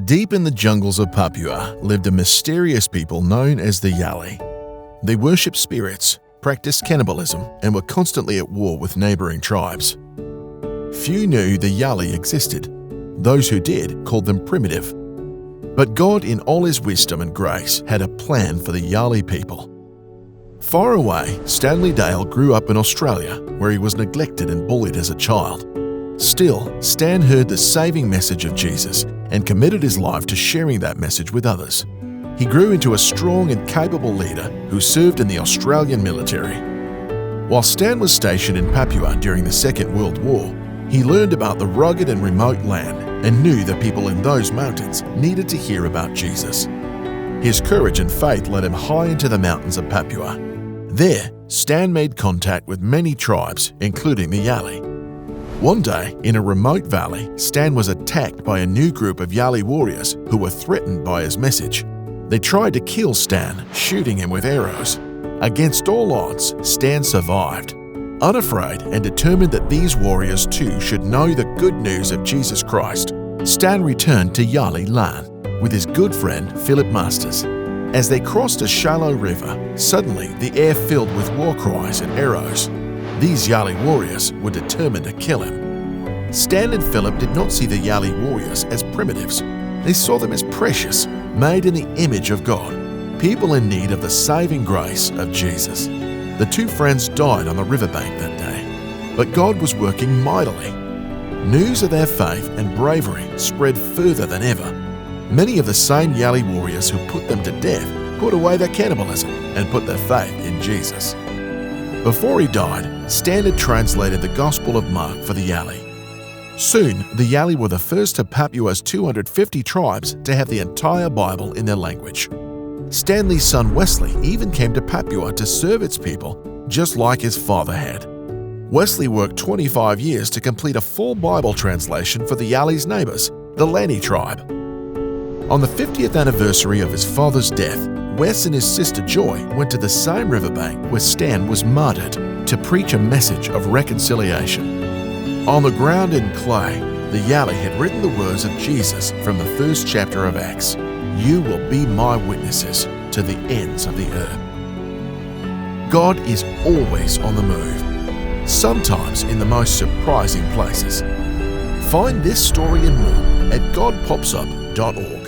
Deep in the jungles of Papua lived a mysterious people known as the Yali. They worshipped spirits, practiced cannibalism, and were constantly at war with neighboring tribes. Few knew the Yali existed. Those who did called them primitive. But God, in all His wisdom and grace, had a plan for the Yali people. Far away, Stanley Dale grew up in Australia, where he was neglected and bullied as a child. Still, Stan heard the saving message of Jesus and committed his life to sharing that message with others. He grew into a strong and capable leader who served in the Australian military. While Stan was stationed in Papua during the Second World War, he learned about the rugged and remote land and knew the people in those mountains needed to hear about Jesus. His courage and faith led him high into the mountains of Papua. There, Stan made contact with many tribes, including the Yali. One day, in a remote valley, Stan was attacked by a new group of Yali warriors who were threatened by his message. They tried to kill Stan, shooting him with arrows. Against all odds, Stan survived. Unafraid and determined that these warriors too should know the good news of Jesus Christ, Stan returned to Yali land with his good friend Philip Masters. As they crossed a shallow river, suddenly the air filled with war cries and arrows. These Yali warriors were determined to kill him. Stan and Philip did not see the Yali warriors as primitives. They saw them as precious, made in the image of God, people in need of the saving grace of Jesus. The two friends died on the riverbank that day, but God was working mightily. News of their faith and bravery spread further than ever. Many of the same Yali warriors who put them to death put away their cannibalism and put their faith in Jesus. Before he died, Stan had translated the Gospel of Mark for the Yali. Soon, the Yali were the first of Papua's 250 tribes to have the entire Bible in their language. Stanley's son Wesley even came to Papua to serve its people, just like his father had. Wesley worked 25 years to complete a full Bible translation for the Yali's neighbours, the Lani tribe. On the 50th anniversary of his father's death, Wes and his sister Joy went to the same riverbank where Stan was martyred to preach a message of reconciliation. On the ground in clay, the Yali had written the words of Jesus from the first chapter of Acts, "You will be my witnesses to the ends of the earth." God is always on the move, sometimes in the most surprising places. Find this story and more at godpopsup.org.